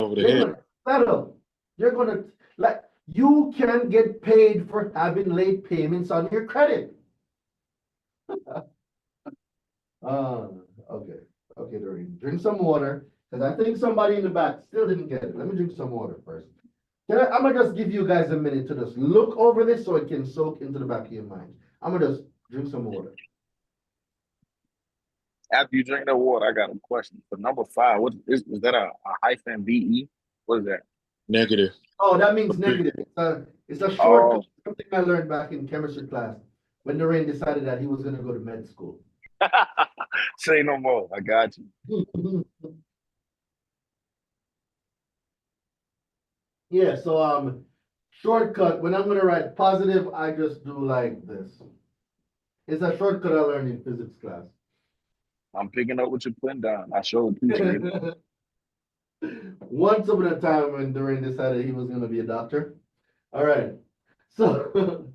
over the They're head. gonna settle. They're gonna like you can get paid for having late payments on your credit. Okay, okay, Doreen, drink some water, because I think somebody in the back still didn't get it. Let me drink some water first. I'm gonna just give you guys a minute to just look over this so it can soak into the back of your mind. I'm gonna just drink some water. After you drink that water, I got a question. For number 5, what is that a hyphen VE? What is that? Negative. Oh, that means negative. It's a short Oh, something I learned back in chemistry class when Daraine decided that he was gonna go to med school. say no more. I got you. Yeah, so shortcut, when I'm gonna write positive, I just do like this. It's a shortcut I learned in physics class. I'm picking up what you're putting down. I sure appreciate it. Once upon a time when Daraine decided he was gonna be a doctor. All right. So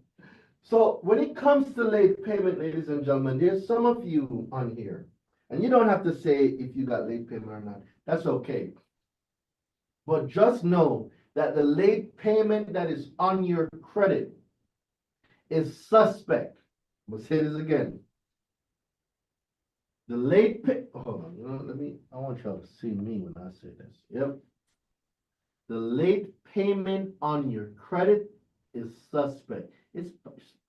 so when it comes to late payment, ladies and gentlemen, there's some of you on here, and you don't have to say if you got late payment or not. That's okay. But just know that the late payment that is on your credit is suspect. I'm gonna say this again. The late pay, hold on, I want y'all to see me when I say this. Yep. The late payment on your credit is suspect. It's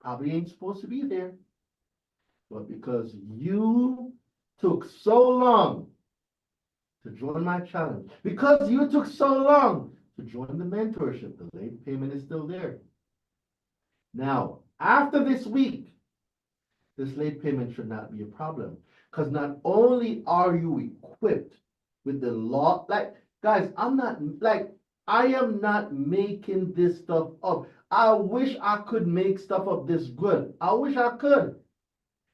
probably ain't supposed to be there. But because you took so long to join my challenge, because you took so long to join the mentorship, the late payment is still there. Now, after this week, this late payment should not be a problem. Because not only are you equipped with the law, like, guys, I am not making this stuff up. I wish I could make stuff up this good. I wish I could.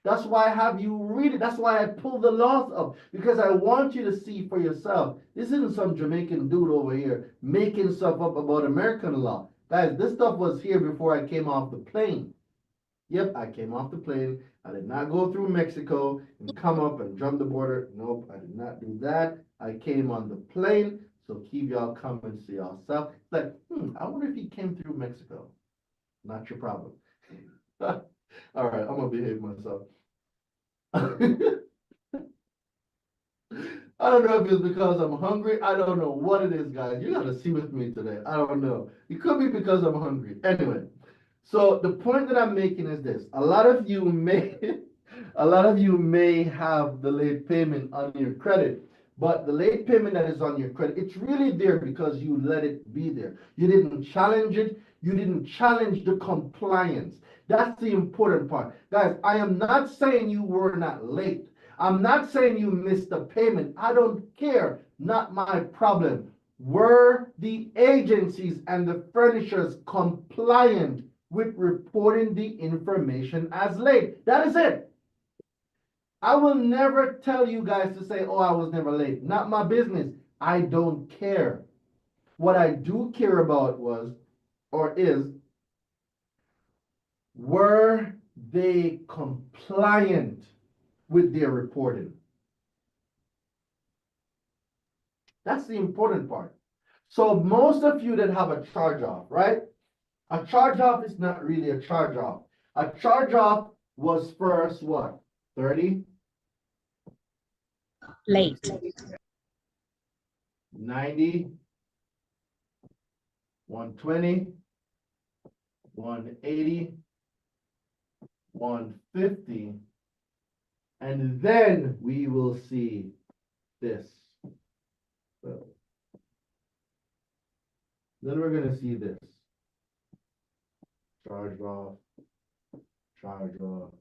That's why I have you read it. That's why I pull the laws up, because I want you to see for yourself. This isn't some Jamaican dude over here making stuff up about American law. Guys, this stuff was here before I came off the plane. Yep, I came off the plane. I did not go through Mexico and come up and jump the border. Nope, I did not do that. I came on the plane. So keep y'all comments to yourself. It's like, I wonder if he came through Mexico. Not your problem. All right, I'm gonna behave myself. I don't know if it's because I'm hungry. I don't know what it is, guys. You gotta see with me today. I don't know. It could be because I'm hungry. Anyway, so the point that I'm making is this. A lot of you may have the late payment on your credit, but the late payment that is on your credit, it's really there because you let it be there. You didn't challenge it. You didn't challenge the compliance. That's the important part. Guys, I am not saying you were not late. I'm not saying you missed the payment. I don't care. Not my problem. Were the agencies and the furnishers compliant with reporting the information as late? That is it. I will never tell you guys to say, oh, I was never late. Not my business. I don't care. What I do care about is, were they compliant with their reporting? That's the important part. So most of you that have a charge off, right? A charge off is not really a charge off. A charge off was first what? 30? Late. 90? 120? 180? 150? And then we will see this. So then we're going to see this. Charge off, charge off,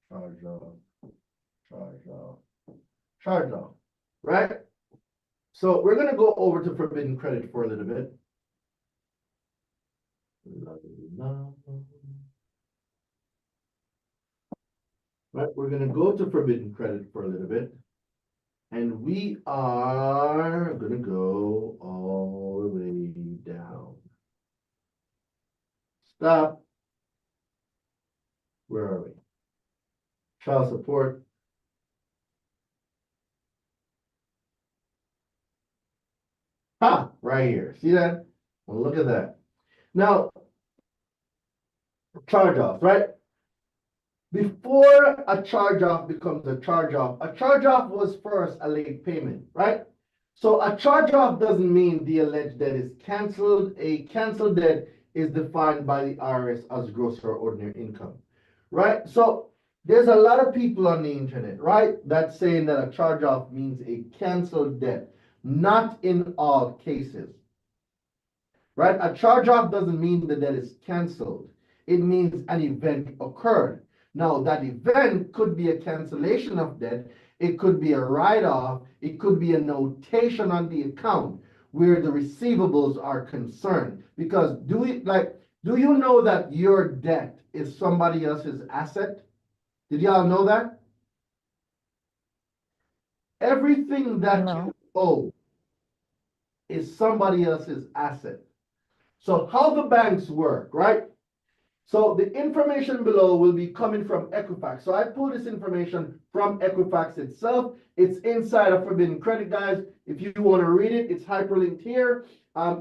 charge off, charge off, charge off, right? So we're going to go over to forbidden credit for a little bit. Right, we're going to go to forbidden credit for a little bit. And we are going to go all the way down. Stop. Where are we? Child support. Ha! right here. See that? Well, look at that. Now, charge off, right? Before a charge off becomes a charge off was first a late payment, right? So a charge off doesn't mean the alleged debt is canceled. A canceled debt is defined by the IRS as gross or ordinary income, right? So there's a lot of people on the internet, right, that's saying that a charge off means a canceled debt. Not in all cases, right? A charge off doesn't mean the debt is canceled. It means an event occurred. Now, that event could be a cancellation of debt, it could be a write-off, it could be a notation on the account where the receivables are concerned. Because do you know that your debt is somebody else's asset? Did y'all know that? Everything that No. you owe is somebody else's asset. So how the banks work, right? So the information below will be coming from Equifax. So I pulled this information from Equifax itself. It's inside of Forbidden Credit, guys. If you want to read it, it's hyperlinked here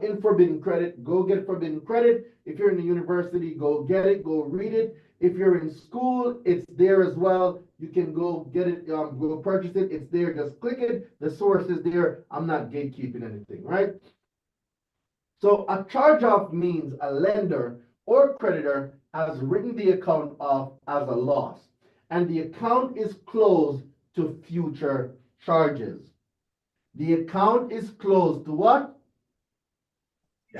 in Forbidden Credit. Go get Forbidden Credit. If you're in the university, go get it, go read it. If you're in school, it's there as well. You can go get it, go purchase it. It's there, just click it. The source is there. I'm not gatekeeping anything, right? So a charge-off means a lender or creditor has written the account off as a loss, and the account is closed to future charges. The account is closed to what?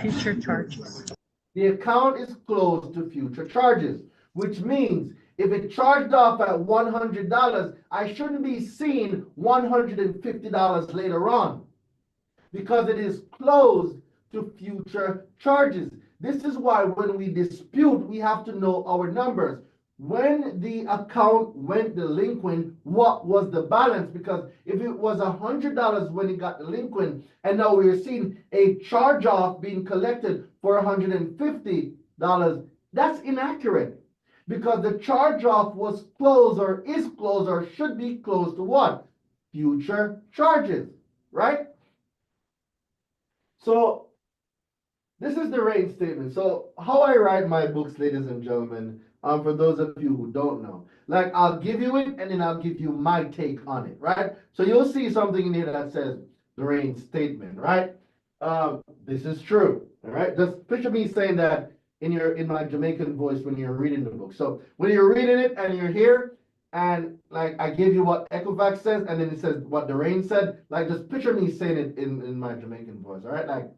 Future charges. The account is closed to future charges, which means if it charged off at $100, I shouldn't be seeing $150 later on because it is closed to future charges. This is why when we dispute, we have to know our numbers. When the account went delinquent, what was the balance? Because if it was $100 when it got delinquent, and now we're seeing a charge-off being collected for $150, that's inaccurate. Because the charge-off was closed or is closed or should be closed to what? Future charges, right? So this is the Daraine statement. So how I write my books, ladies and gentlemen, for those of you who don't know, like I'll give you it and then I'll give you my take on it, right? So you'll see something in here that says Daraine statement, right? This is true, all right? Just picture me saying that in my Jamaican voice when you're reading the book. So when you're reading it and you're here and like I give you what Equifax says and then it says what Daraine said, like just picture me saying it in my Jamaican voice, all right? Like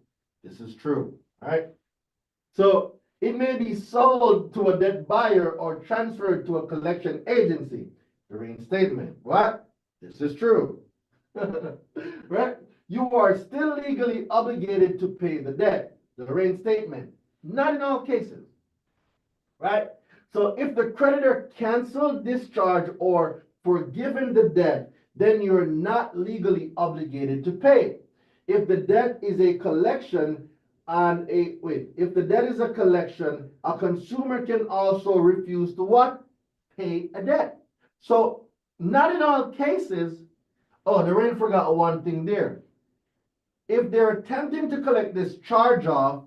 this is true. All right. So it may be sold to a debt buyer or transferred to a collection agency. Daraine statement. What? This is true. Right? You are still legally obligated to pay the debt. Daraine statement. Not in all cases. Right? So if the creditor canceled, discharged, or forgiven the debt, then you're not legally obligated to pay. If the debt is a collection, if the debt is a collection, a consumer can also refuse to what? Pay a debt. So not in all cases. Oh, Daraine forgot one thing there. If they're attempting to collect this charge off,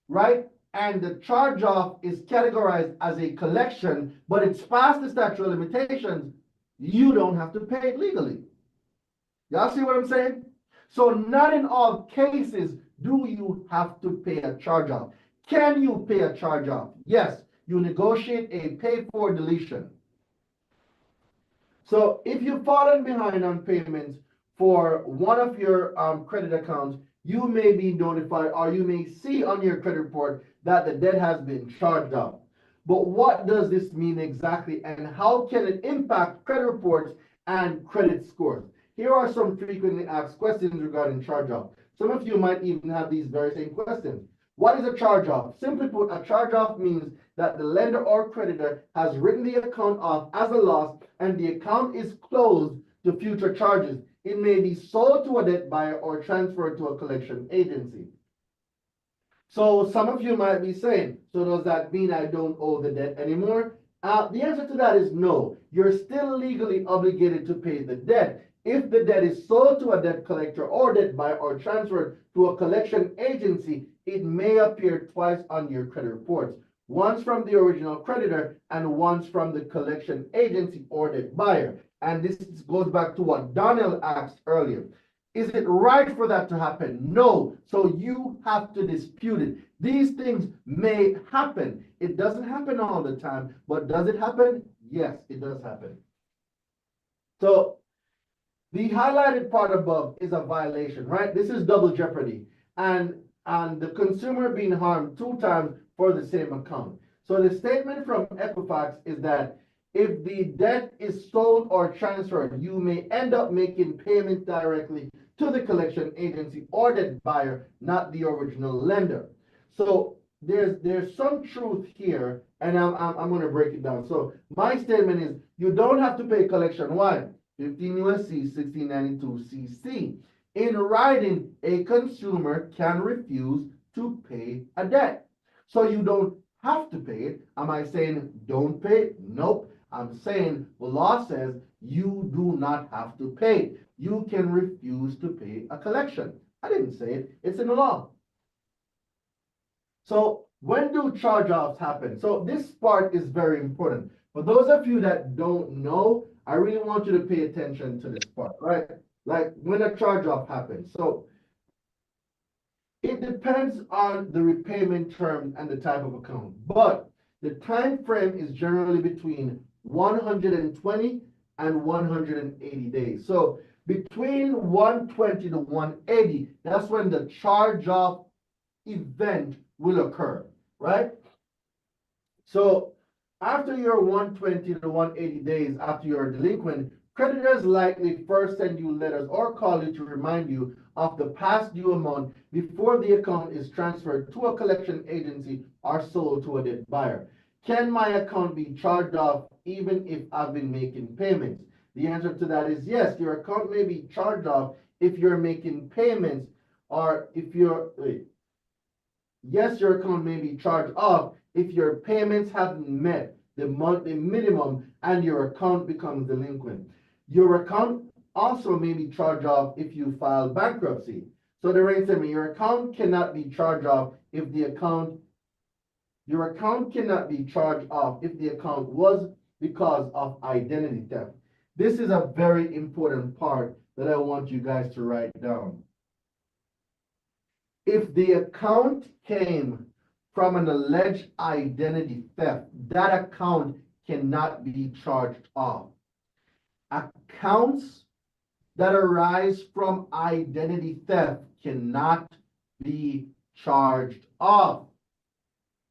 right, and the charge off is categorized as a collection, but it's past the statute of limitations, you don't have to pay it legally. Y'all see what I'm saying? So not in all cases do you have to pay a charge-off. Can you pay a charge-off? Yes, you negotiate a pay-for deletion. So if you've fallen behind on payments for one of your credit accounts, you may be notified or you may see on your credit report that the debt has been charged off. But what does this mean exactly and how can it impact credit reports and credit scores? Here are some frequently asked questions regarding charge-off. Some of you might even have these very same questions. What is a charge-off? Simply put, a charge-off means that the lender or creditor has written the account off as a loss and the account is closed to future charges. It may be sold to a debt buyer or transferred to a collection agency. So some of you might be saying, so does that mean I don't owe the debt anymore? The answer to that is no. You're still legally obligated to pay the debt. If the debt is sold to a debt collector or debt buyer or transferred to a collection agency, it may appear twice on your credit reports, once from the original creditor and once from the collection agency or debt buyer. And this goes back to what Donnell asked earlier. Is it right for that to happen? No. So you have to dispute it. These things may happen. It doesn't happen all the time, but does it happen? Yes, it does happen. So the highlighted part above is a violation, right? This is double jeopardy. And the consumer being harmed 2 times for the same account. So the statement from Equifax is that if the debt is sold or transferred, you may end up making payments directly to the collection agency or debt buyer, not the original lender. So there's some truth here, and I'm going to break it down. So my statement is you don't have to pay collection. Why? 15 U.S.C. 1692 CC. In writing, a consumer can refuse to pay a debt. So you don't have to pay it. Am I saying don't pay it? Nope. I'm saying the law says you do not have to pay it. You can refuse to pay a collection. I didn't say it. It's in the law. So when do charge-offs happen? So this part is very important. For those of you that don't know, I really want you to pay attention to this part, right? Like when a charge-off happens. So it depends on the repayment term and the type of account, but the time frame is generally between 120 and 180 days. So between 120 to 180, that's when the charge-off event will occur, right? So after your 120 to 180 days after you're delinquent, creditors likely first send you letters or call you to remind you of the past due amount before the account is transferred to a collection agency or sold to a debt buyer. Can my account be charged off even if I've been making payments? The answer to that is yes. Your account may be charged off if you're making payments, or if you're, yes, your account may be charged off if your payments haven't met the monthly minimum and your account becomes delinquent. Your account also may be charged off if you file bankruptcy. So the rate said your account cannot be charged off if the account, your account cannot be charged off if the account was because of identity theft. This is a very important part that I want you guys to write down. If the account came from an alleged identity theft, that account cannot be charged off. Accounts that arise from identity theft cannot be charged off.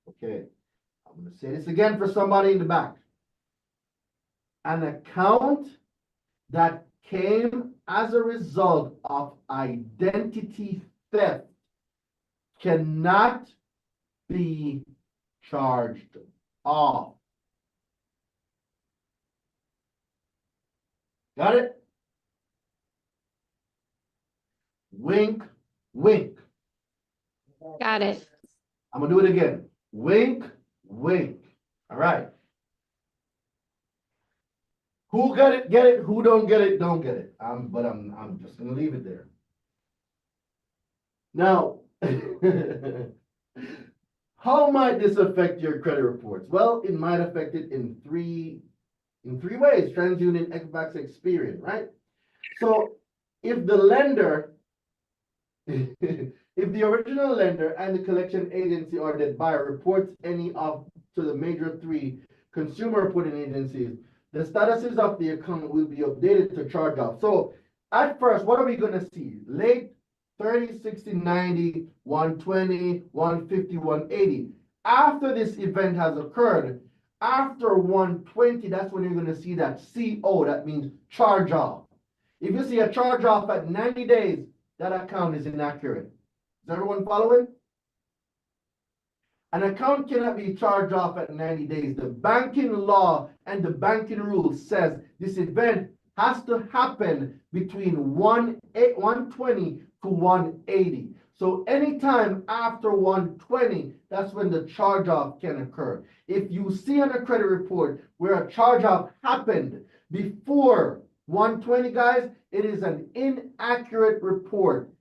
Okay, I'm going to say this again for somebody in the back. An account that came as a result of identity theft cannot be charged off. Got it? Wink, wink. Got it. I'm gonna do it again. Wink, wink. All right. Who got it, get it. Who don't get it, don't get it. But I'm just gonna leave it there. Now, how might this affect your credit reports? Well, it might affect it in three ways. TransUnion, Equifax, Experian, right? So if the lender, if the original lender and the collection agency or debt buyer reports any of to the major 3 consumer reporting agencies, the statuses of the account will be updated to charge off. So at first, what are we gonna see? Late 30, 60, 90, 120, 150, 180. After this event has occurred, after 120, that's when you're gonna see that CO, that means charge off. If you see a charge off at 90 days, that account is inaccurate. Is everyone following? An account cannot be charged off at 90 days. The banking law and the banking rules says this event has to happen between 120 to 180. So anytime after 120, that's when the charge off can occur. If you see on a credit report where a charge off happened before 120, guys, it is an inaccurate report.